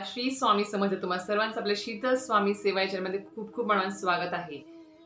श्री स्वामी समर्थ तुम्हाला सर्वांचं आपल्या शीतल स्वामी सेवा याच्यामध्ये खूप खूप मनापासून स्वागत आहे.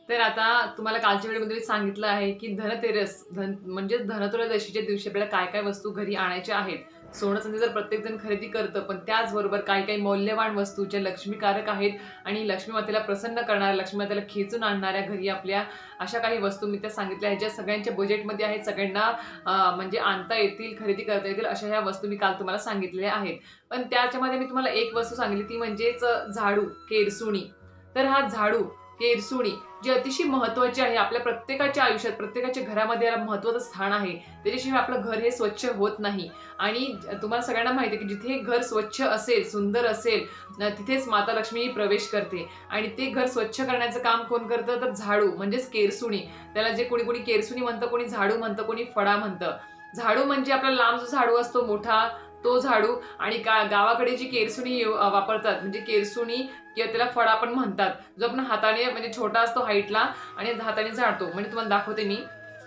तर आता तुम्हाला कालच्या व्हिडिओमध्ये मी सांगितलं आहे की धनतेरस म्हणजे धनत्रयोदशीच्या दिवशी आपल्याला काय काय वस्तू घरी आणायच्या आहेत. सोनं चांदी तर प्रत्येक जण खरेदी करतं, पण त्याचबरोबर काही काही मौल्यवान वस्तू ज्या लक्ष्मीकारक आहेत आणि लक्ष्मी मातेला प्रसन्न करणाऱ्या, लक्ष्मी मातेला खेचून आणणाऱ्या घरी आपल्या अशा काही वस्तू मी त्या सांगितल्या आहेत, ज्या सगळ्यांच्या बजेटमध्ये आहेत, सगळ्यांना म्हणजे आणता येतील, खरेदी करता येतील अशा ह्या वस्तू मी काल तुम्हाला सांगितलेल्या आहेत. पण त्याच्यामध्ये मी तुम्हाला एक वस्तू सांगितली ती म्हणजेच झाडू, केरसुणी. तर हा झाडू, केरसुणी जी अतिशय महत्त्वाची आहे आपल्या प्रत्येकाच्या आयुष्यात, प्रत्येकाच्या घरामध्ये याला महत्त्वाचं स्थान आहे. त्याच्याशिवाय आपलं घर हे स्वच्छ होत नाही. आणि तुम्हाला सगळ्यांना माहिती आहे की जिथे घर स्वच्छ असेल, सुंदर असेल, तिथेच माता लक्ष्मी प्रवेश करते. आणि ते घर स्वच्छ करण्याचं काम कोण करतं? तर झाडू म्हणजेच केरसुणी. त्याला जे कोणी कोणी केरसुणी म्हणतं, कोणी झाडू म्हणतं, कोणी फडा म्हणतं. झाडू म्हणजे आपला लांब जो झाडू असतो मोठा तो झाडू. आणि गावाकडे जी केरसुणी वापरतात म्हणजे केरसुणी किंवा त्याला फडा पण म्हणतात, जो आपण हाताने म्हणजे छोटा असतो हाईटला आणि हाताने झाडतो. म्हणजे तुम्हाला दाखवते मी.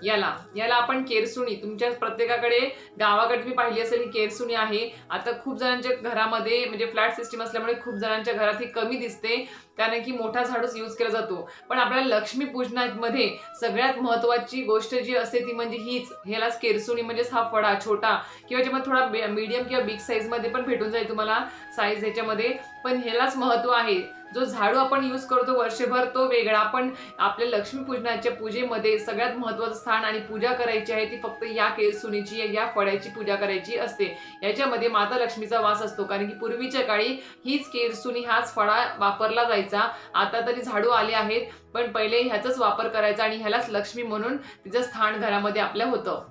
याला याला आपण केरसुणी, तुमच्या प्रत्येकाकडे गावाकडे मी पाहिली असेल ही केरसुणी आहे. आता खूप जणांच्या घरामध्ये म्हणजे फ्लॅट सिस्टीम असल्यामुळे खूप जणांच्या घरात ही कमी दिसते, कारण की मोठा झाडूच यूज केला जातो. पण आपल्या लक्ष्मी पूजनामध्ये सगळ्यात महत्त्वाची गोष्ट जी असते ती म्हणजे हीच. ह्यालाच केरसुणी म्हणजेच हा फडा छोटा किंवा ज्यामध्ये थोडा मीडियम किंवा बिग साईज मध्ये पण भेटून जाईल तुम्हाला साईज ह्याच्यामध्ये. पण ह्यालाच महत्त्व आहे. जो झाडू आपण यूज करतो वर्षभर तो वेगळा, पण आपल्या लक्ष्मीपूजनाच्या पूजेमध्ये सगळ्यात महत्त्वाचं स्थान आणि पूजा करायची आहे ती फक्त या केरसुणीची, या फळ्याची पूजा करायची असते. याच्यामध्ये माता लक्ष्मीचा वास असतो, कारण की पूर्वीच्या काळी हीच केरसुणी, हाच फळा वापरला जायचा. आता तरी झाडू आले आहेत, पण पहिले ह्याचाच वापर करायचा आणि ह्यालाच लक्ष्मी म्हणून तिचं स्थान घरामध्ये आपल्या होतं.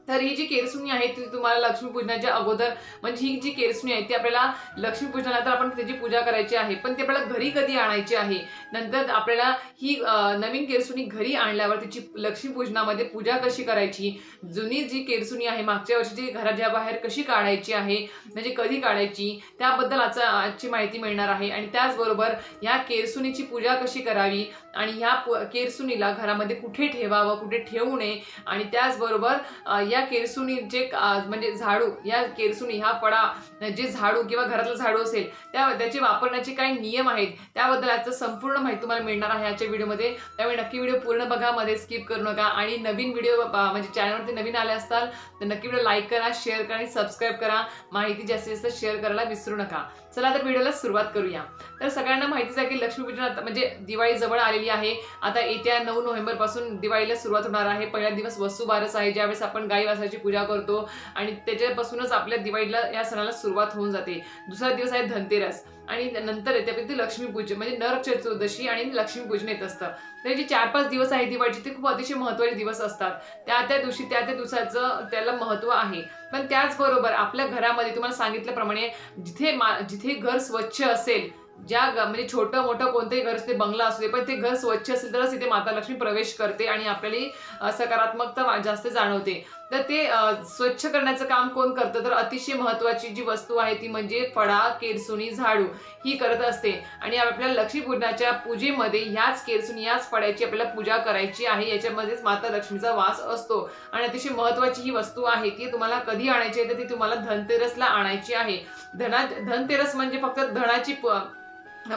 तर ही जी केरसुणी आहे ती तुम्हाला लक्ष्मीपूजनाच्या अगोदर, म्हणजे ही जी केरसुणी आहे ती आपल्याला लक्ष्मीपूजनाला तर आपण त्याची पूजा करायची आहे, पण ते आपल्याला घरी कधी आणायची आहे? नंतर आपल्याला ही नवीन केरसुणी घरी आणल्यावर तिची लक्ष्मीपूजनामध्ये पूजा कशी करायची, जुनी जी केरसुणी आहे मागच्या वर्षीची घराच्या बाहेर कशी काढायची आहे, म्हणजे कधी काढायची, त्याबद्दल आजची माहिती मिळणार आहे. आणि त्याचबरोबर ह्या केरसुणीची पूजा कशी करावी आणि ह्या केरसुणीला घरामध्ये कुठे ठेवावं, कुठे ठेवू नये. आणि त्याचबरोबर या केरसुणीचे म्हणजे झाडू, या केरसुणी हा फळा जे झाडू किंवा घरातलं झाडू असेल त्याचे वापरण्याचे काही नियम आहेत, त्याबद्दल आजचं संपूर्ण माहिती तुम्हाला मिळणार आहे आजच्या व्हिडिओमध्ये. त्यामुळे नक्की व्हिडिओ पूर्ण बघा, मध्ये स्किप करू नका. आणि नवीन व्हिडिओ म्हणजे चॅनलवरती नवीन आले असताल तर नक्की व्हिडिओ लाईक करा, शेअर करा आणि सबस्क्राईब करा. माहिती जास्तीत जास्त शेअर करायला विसरू नका. चला तर व्हिडिओला सुरुवात करूया. तर सगळ्यांना माहितीच आहे की लक्ष्मीपूजन आता म्हणजे दिवाळी जवळ आलेली आहे. आता येत्या 9 नोव्हेंबर पासून दिवाळीला सुरुवात होणार आहे. पहिला दिवस वसुबारस आहे, ज्यावेळेस आपण गाई वासराची पूजा करतो आणि त्याच्यापासूनच आपल्या दिवाळीला या सणाला सुरुवात होऊन जाते. दुसरा दिवस आहे धनतेरस आणि नंतर त्यापैकी लक्ष्मीपूजन म्हणजे नरक चतुर्दशी आणि लक्ष्मीपूजन येत असतं. तर जे 4-5 दिवस आहे दिवाळीचे ते खूप अतिशय महत्त्वाचे दिवस असतात. त्या दिवशी त्या दिवसाचं त्याला महत्त्व आहे. पण त्याचबरोबर आपल्या घरामध्ये तुम्हाला सांगितल्याप्रमाणे जिथे घर स्वच्छ असेल, म्हणजे छोटं मोठं कोणतंही घर असते, बंगला असते, पण ते घर स्वच्छ असेल तरच इथे माता लक्ष्मी प्रवेश करते आणि आपल्याला सकारात्मकता जास्त जाणवते. तर ते स्वच्छ करण्याचं काम कोण करतं? तर अतिशय महत्त्वाची जी वस्तू आहे ती म्हणजे फळा, केरसुणी, झाडू ही करत असते. आणि आपल्याला लक्ष्मीपूजनाच्या पूजेमध्ये ह्याच केरसुणी, याच फळ्याची आपल्याला पूजा करायची आहे. याच्यामध्येच माता लक्ष्मीचा वास असतो. आणि अतिशय महत्त्वाची ही वस्तू आहे ती तुम्हाला कधी आणायची आहे? तर ती तुम्हाला धनतेरसला आणायची आहे. धनतेरस म्हणजे फक्त धनाची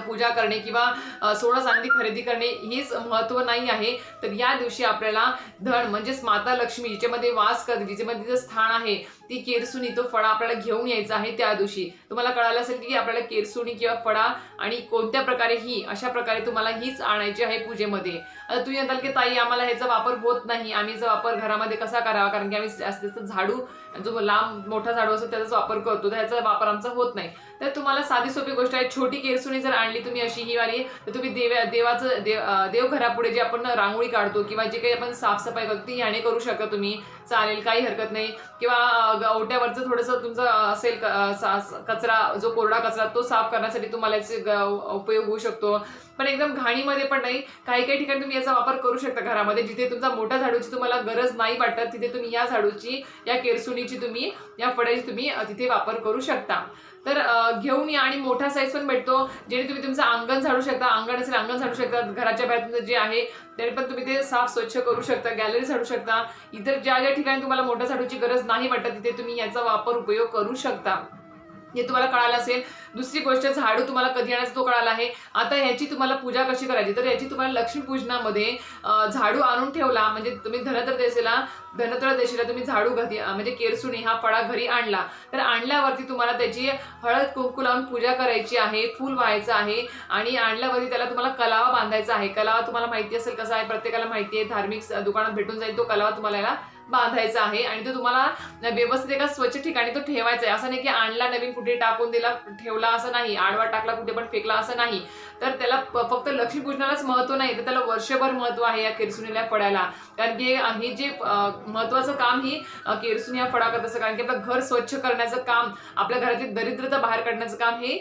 पूजा करणे किंवा सोनं चांदी खरेदी करणे हेच महत्त्व नाही आहे. तर या दिवशी आपल्याला धन म्हणजेच माता लक्ष्मी जिच्यामध्ये वास करते, जिच्यामध्ये तिचं स्थान आहे, ती केरसुणी, तो फळा आपल्याला घेऊन यायचा आहे. त्या दिवशी तुम्हाला कळालं असेल की आपल्याला केरसुणी किंवा फळा आणि कोणत्या प्रकारे अशा प्रकारे तुम्हाला हीच आणायची आहे पूजेमध्ये. आता तुम्ही म्हणताल की ताई आम्हाला ह्याचा वापर होत नाही, आम्ही याचा वापर घरामध्ये कसा करावा, कारण की आम्ही जास्त झाडू जो लांब मोठा झाडू असतो त्याचाच वापर करतो, तर ह्याचा वापर आमचा होत नाही. तर तुम्हाला साधी सोपी गोष्ट आहे, छोटी केरसुणी जर आणली तुम्ही अशी ही वाली, तर तुम्ही देवघरापुढे जे आपण रांगोळी काढतो किंवा जे काही आपण साफसफाई करतो ती ह्याने करू शकता तुम्ही, चालेल, काही हरकत नाही. किंवा ओट्यावरचं थोडंसं तुमचं असेल कचरा, जो कोरडा कचरा तो साफ करण्यासाठी तुम्हाला याचे उपयोग होऊ शकतो. पण एकदम घाणीमध्ये पण नाही. काही काही ठिकाणी तुम्ही याचा वापर करू शकता घरामध्ये, जिथे तुमचा मोठ्या झाडूची तुम्हाला गरज नाही वाटत तिथे तुम्ही या झाडूची, या केरसुणीची तुम्ही, या फळ्याची तुम्ही तिथे वापर करू शकता. तर घेऊन या. आणि मोठा साईज पण भेटतो, जेणे तुम्ही तुमचं अंगण झाडू शकता, अंगण असेल अंगण झाडू शकता, घराच्या बाहेर जे आहे तरी पण तुम्ही ते साफ स्वच्छ करू शकता, गॅलरी झाडू शकता. इतर ज्या ज्या ठिकाणी तुम्हाला मोठ्या झाडूची गरज नाही वाटत तिथे तुम्ही याचा उपयोग करू शकता. हे तुम्हाला कळालं असेल. दुसरी गोष्ट, झाडू तुम्हाला कधी आणायचा तो कळाला आहे. आता ह्याची तुम्हाला पूजा कशी करायची, तर याची तुम्हाला लक्ष्मीपूजनामध्ये झाडू आणून ठेवला, म्हणजे तुम्ही धनत्रयोदशीला तुम्ही झाडू घरी म्हणजे केरसुणी हा फळा घरी आणला, तर आणल्यावरती तुम्हाला त्याची हळद कुंकू लावून पूजा करायची आहे, फूल व्हायचं आहे आणि आणल्यावरती त्याला तुम्हाला कलावा बांधायचा आहे. कलावा तुम्हाला माहिती असेल कसा आहे, प्रत्येकाला माहिती आहे, धार्मिक दुकानात भेटून जाईल तो कलावा तुम्हाला याला बांधायचा आहे आणि तो तुम्हाला व्यवस्थित एका स्वच्छ ठिकाणी तो ठेवायचा आहे. असं नाही की आणला नवीन कुठे टाकून दिला ठेवला असं नाही, आडवा टाकला कुठे पण फेकला असं नाही. तर त्याला फक्त लक्ष्मीपूजनालाच महत्व नाही, तर त्याला वर्षभर महत्व आहे या केरसुणीला फळाला. कारण की हे जे महत्वाचं काम ही केरसुणी या फळा करत असतं. कारण की आपलं घर स्वच्छ करण्याचं काम, आपल्या घरातील दरिद्रता बाहेर काढण्याचं काम हे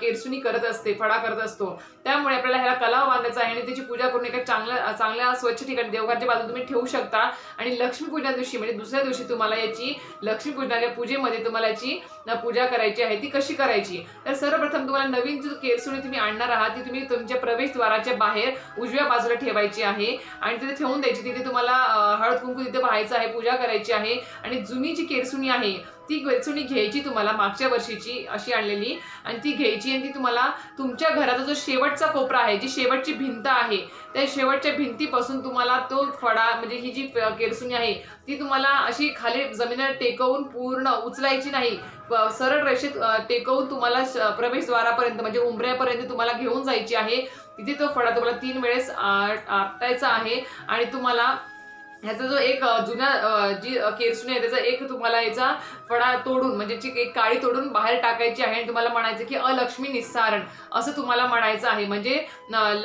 केरसुणी करत असते, फळा करत असतो. त्यामुळे आपल्याला ह्याला कलावा बांधायचा आहे आणि त्याची पूजा करून एका चांगल्या स्वच्छ ठिकाणी देवघराच्या बाजूला तुम्ही ठेवू शकता. आणि लक्ष्मीपूजन दिवशी म्हणजे दुसऱ्या दिवशी तुम्हाला याची लक्ष्मीपूजनाच्या पूजेमध्ये तुम्हाला याची पूजा करायची आहे. ती कशी करायची, तर सर्वप्रथम तुम्हाला नवीन जो केरसुणी तुम्ही आणणार आहात ती तुम्ही तुमच्या प्रवेशद्वाराच्या बाहेर उजव्या बाजूला ठेवायची आहे आणि तिथे ठेवून द्यायची. तिथे तुम्हाला हळद कुंकू तिथे व्हायचं आहे, पूजा करायची आहे. आणि जुनी जी केरसुणी आहे ती केरसुणी घ्यायची, तुम्हाला मागच्या वर्षीची अशी आणलेली, आणि ती घ्यायची आणि ती तुम्हाला तुमच्या घराचा जो शेवटचा कोपरा आहे, जी शेवटची भिंत आहे, त्या शेवटच्या भिंतीपासून तुम्हाला तो फळा म्हणजे ही जी केरसुणी आहे ती तुम्हाला अशी खाली जमिनीवर टेकवून पूर्ण उचलायची नाही, सरळ रेषेत टेकवून तुम्हाला प्रवेशद्वारापर्यंत म्हणजे उंबऱ्यापर्यंत तुम्हाला घेऊन जायची आहे. तिथे तो फळा तुम्हाला 3 वेळेस आपटायचा आहे आणि तुम्हाला ह्याचा जो एक जुना जी केरसुणी आहे त्याचा एक तुम्हाला याचा फळा तोडून म्हणजे एक काळी तोडून बाहेर टाकायची आहे आणि तुम्हाला म्हणायचं की अलक्ष्मी निस्सारण असं तुम्हाला म्हणायचं आहे, म्हणजे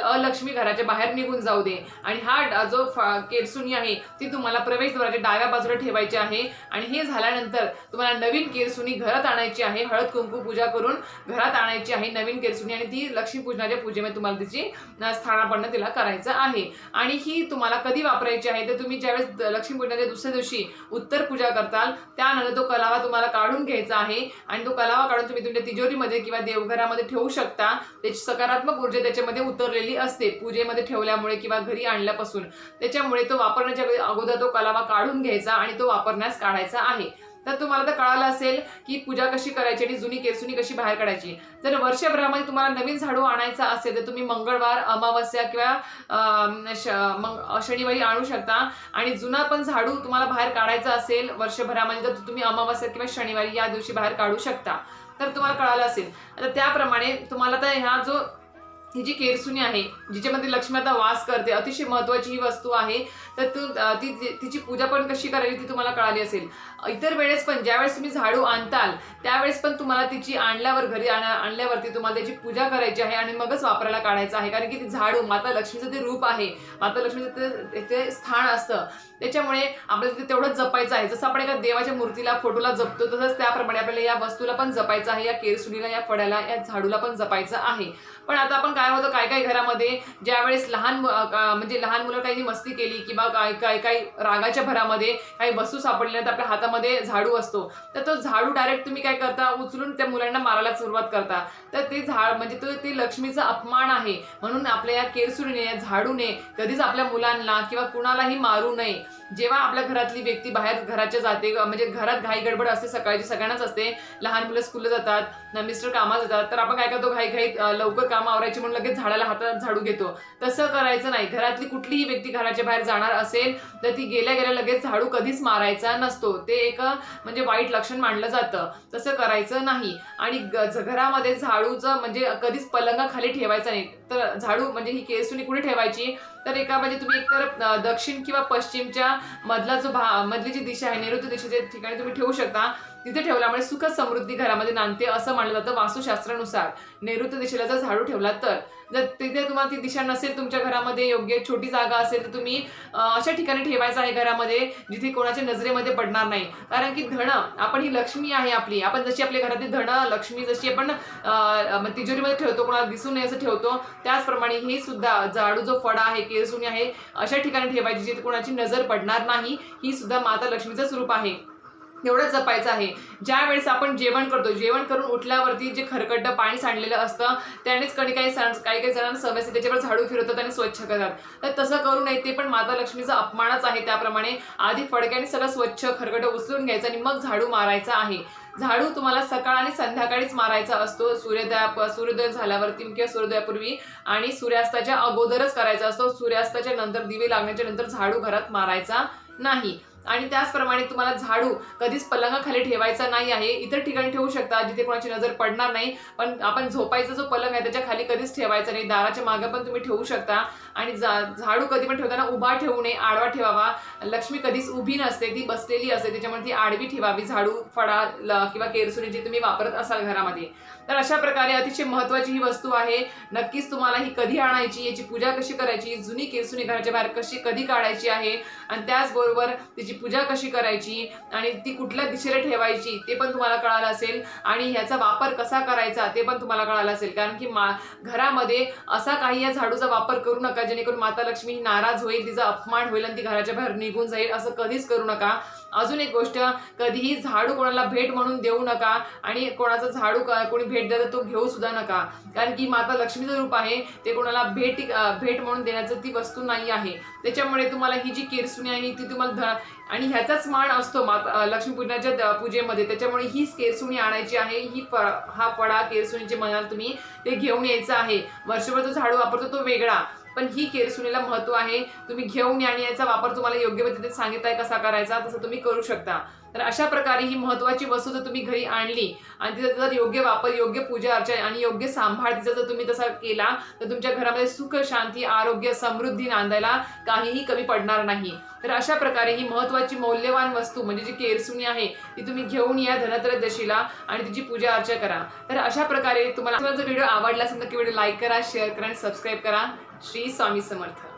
अलक्ष्मी घराच्या बाहेर निघून जाऊ दे. आणि हा जो केरसुणी आहे ती तुम्हाला प्रवेशद्वाराच्या डाव्या बाजूला ठेवायची आहे. आणि हे झाल्यानंतर तुम्हाला नवीन केरसुणी घरात आणायची आहे, हळद कुंकू पूजा करून घरात आणायची आहे नवीन केरसुणी, आणि ती लक्ष्मीपूजनाच्या पूजेमध्ये तुम्हाला तिची स्थानापन्न तिला करायचं आहे. आणि ही तुम्हाला कधी वापरायची आहे, तर तुम्ही ज्यावेळेस लक्ष्मीपूजनाच्या दुसऱ्या दिवशी उत्तर पूजा करताल त्यानंतर तो कलावा तुम्हाला काढून घ्यायचा आहे आणि तो कलावा काढून तुम्ही तुमच्या तिजोरीमध्ये किंवा देवघरामध्ये ठेवू शकता. त्याची सकारात्मक ऊर्जा त्याच्यामध्ये उतरलेली असते पूजेमध्ये ठेवल्यामुळे किंवा घरी आणल्यापासून. त्याच्यामुळे तो वापरण्याच्या अगोदर तो कलावा काढून घ्यायचा आणि तो वापरण्यास काढायचा आहे. तर तुम्हाला तर कळालं असेल की पूजा कशी करायची आणि जुनी केरसुणी कशी बाहेर काढायची. जर वर्षभरामध्ये तुम्हाला नवीन झाडू आणायचा असेल तर तुम्ही मंगळवार, अमावस्या किंवा शनिवारी आणू शकता. आणि जुना पण झाडू तुम्हाला बाहेर काढायचा असेल वर्षभरामध्ये तर तुम्ही अमावस्या किंवा शनिवारी या दिवशी बाहेर काढू शकता. तर तुम्हाला कळालं असेल. आता त्याप्रमाणे तुम्हाला तर ही जी केरसुणी आहे जिच्यामध्ये लक्ष्मी आता वास करते, अतिशय महत्वाची ही वस्तू आहे, तर तिची पूजा पण कशी करायची ती तुम्हाला कळाली असेल. इतर वेळेस पण ज्यावेळेस तुम्ही झाडू आणताल त्यावेळेस पण तुम्हाला तिची आणल्यावर घरी आणल्यावरती तुम्हाला त्याची पूजा करायची आहे आणि मगच वापरायला काढायचं आहे. कारण की ती झाडू माता लक्ष्मीचं ते रूप आहे, माता लक्ष्मीचं ते स्थान असतं. त्याच्यामुळे आपल्याला ते तेवढंच जपायचं आहे. जसं आपण एका देवाच्या मूर्तीला, फोटोला जपतो तसंच त्याप्रमाणे आपल्याला या वस्तूला पण जपायचं आहे, या केरसुणीला, या फळ्याला, या झाडूला पण जपायचं आहे. पण आता आपण काय होतं, काय घरामध्ये ज्यावेळेस लहान मुलं काही मस्ती केली किंवा काही रागाच्या भरामध्ये काही वस्तू सापडल्या तर आपल्या हातामध्ये झाडू असतो, तर तो झाडू डायरेक्ट तुम्ही काय करता, उचलून त्या मुलांना मारायला सुरुवात करता. तर ते म्हणजे ते लक्ष्मीचा अपमान आहे. म्हणून आपल्या या केरसुणीने, या झाडूने कधीच आपल्या मुलांना किंवा कुणालाही मारू नये. जेव्हा आपल्या घरातली व्यक्ती बाहेर घराच्या जाते, म्हणजे घरात घाई गडबड असते, सकाळची सगळ्यांनाच असते, लहान मुलं स्कूलला जातात, मिस्टर कामाला जातात, तर आपण काय करतो, घाईघाईत लवकर काम आवरायची म्हणून लगेच झाडाला हातात झाडू घेतो. तसं करायचं नाही. घरातली कुठलीही व्यक्ती घराच्या बाहेर जाणार असेल तर ती गेल्या लगेच झाडू कधीच मारायचा नसतो. ते एक म्हणजे वाईट लक्षण मानलं जातं. तसं करायचं नाही. आणि घरामध्ये झाडूचं म्हणजे कधीच पलंगाखाली ठेवायचं नाही. तर झाडू म्हणजे ही केरसुणी कुठे ठेवायची, तर म्हणजे तुम्ही एकतर दक्षिण किंवा पश्चिमच्या मधली जी दिशा आहे, नैऋत्य दिशेच्या ठिकाणी तुम्ही ठेवू शकता. तिथे ठेवल्यामुळे सुख समृद्धी घरामध्ये नांदते असं मानलं जातं वास्तुशास्त्रानुसार. नैऋत्य दिशेला जर झाडू ठेवला तर, जर तिथे तुम्हाला ती दिशा नसेल, तुमच्या घरामध्ये योग्य छोटी जागा असेल तर तुम्ही अशा ठिकाणी ठेवायचं आहे घरामध्ये जिथे कोणाच्या नजरेमध्ये पडणार नाही. कारण की आपण ही लक्ष्मी आहे आपली. आपण जशी आपल्या घरातली लक्ष्मी जशी आपण तिजोरीमध्ये ठेवतो, कोणाला दिसू नये असं ठेवतो, त्याचप्रमाणे हे सुद्धा झाडू जो फळा आहे, केरसुणी आहे, अशा ठिकाणी ठेवायची जिथे कोणाची नजर पडणार नाही. ही सुद्धा माता लक्ष्मीचं स्वरूप आहे. एवढं जपायचं आहे. ज्या वेळेस आपण जेवण करतो, जेवण करून उठल्यावरती जे खरकटं पाणी सांडलेलं असतं त्यानेच काही जणांना सवय असते त्याच्यावर झाडू फिरवतात आणि स्वच्छ करतात. तर तसं करू नये, ते पण माता लक्ष्मीचा अपमानच आहे. त्याप्रमाणे आधी फडक्याने सगळं स्वच्छ खरकटं उचलून घ्यायचं आणि मग झाडू मारायचा आहे. झाडू तुम्हाला सकाळ आणि संध्याकाळीच मारायचा असतो. सूर्योदय झाल्यावरती किंवा सूर्योदयापूर्वी आणि सूर्यास्ताच्या अगोदरच करायचा असतो. सूर्यास्ताच्या नंतर दिवे लागण्याच्या नंतर झाडू घरात मारायचा नाही. आणि त्याचप्रमाणे तुम्हाला झाडू कधीच पलंगाखाली ठेवायचा नाही आहे. इतर ठिकाणी ठेवू शकता जिथे कोणाची नजर पडणार नाही, पण आपण झोपायचा जो पलंग आहे त्याच्या खाली कधीच ठेवायचा नाही. दाराच्या मागे पण तुम्ही ठेवू शकता. आणि झाडू कधी पण ठेवताना उभा ठेवू नये, आडवा ठेवावा. लक्ष्मी कधीच उभी नसते, ती बसलेली असते, त्याच्यामुळे ती आडवी ठेवावी. झाडू, फळा किंवा केरसुणी जी तुम्ही वापरत असाल घरामध्ये. तर अशा प्रकारे अतिशय महत्त्वाची ही वस्तू आहे. नक्कीच तुम्हाला ही कधी आणायची, याची पूजा कशी करायची, जुनी केरसुणी घराच्या बाहेर कधी काढायची आहे आणि त्याचबरोबर तिची पूजा कशी करायची आणि ती कुठल्या दिशेला ठेवायची ते पण तुम्हाला कळालं असेल. आणि ह्याचा वापर कसा करायचा ते पण तुम्हाला कळालं असेल. कारण की घरामध्ये असा काही या झाडूचा वापर करू नका जेणेकरून माता लक्ष्मी नाराज होईल, तिचा अपमान होईल आणि ती घराच्या बाहेर निघून जाईल. असं कधीच करू नका. अजून एक गोष्ट, कधीही झाडू कोणाला भेट म्हणून देऊ नका आणि कोणाचा झाडू कोणी भेट द्या तर तो घेऊ सुद्धा नका. कारण की माता लक्ष्मीचं रूप आहे, ते कोणाला भेट म्हणून देण्याचं ती वस्तू नाही आहे. त्याच्यामुळे तुम्हाला ही जी केरसुणी आहे ती तुम्हाला आणि ह्याचाच मान असतो लक्ष्मीपूजनाच्या पूजेमध्ये. त्याच्यामुळे ही केरसुणी आणायची आहे. हा फळा केरसुणीचे म्हणाल तुम्ही, ते घेऊन यायचं आहे. वर्षभर जो झाडू वापरतो तो वेगळा, पण ही केरसुणीला महत्व आहे. तुम्ही घेऊन या आणि याचा वापर तुम्हाला योग्य पद्धतीने सांगितलाय कसा करायचा, तसं तुम्ही करू शकता. तर अशा प्रकारे ही महत्वाची वस्तू जर तुम्ही घरी आणली आणि तिचा जर योग्य वापर, योग्य पूजा अर्चना आणि योग्य सांभाळ तिचा जर तुम्ही तसा केला तर तुमच्या घरामध्ये सुख, शांती, आरोग्य, समृद्धी नांदायला काहीही कमी पडणार नाही. तर अशा प्रकारे ही महत्वाची मौल्यवान वस्तू म्हणजे जी केरसुणी आहे ती तुम्ही घेऊन या धनत्रयोदशीला आणि तिची पूजा अर्चा करा. तर अशा प्रकारे तुम्हाला जर व्हिडिओ आवडला असेल तर व्हिडिओ लाईक करा, शेअर करा आणि सबस्क्राईब करा. श्री स्वामी समर्थ.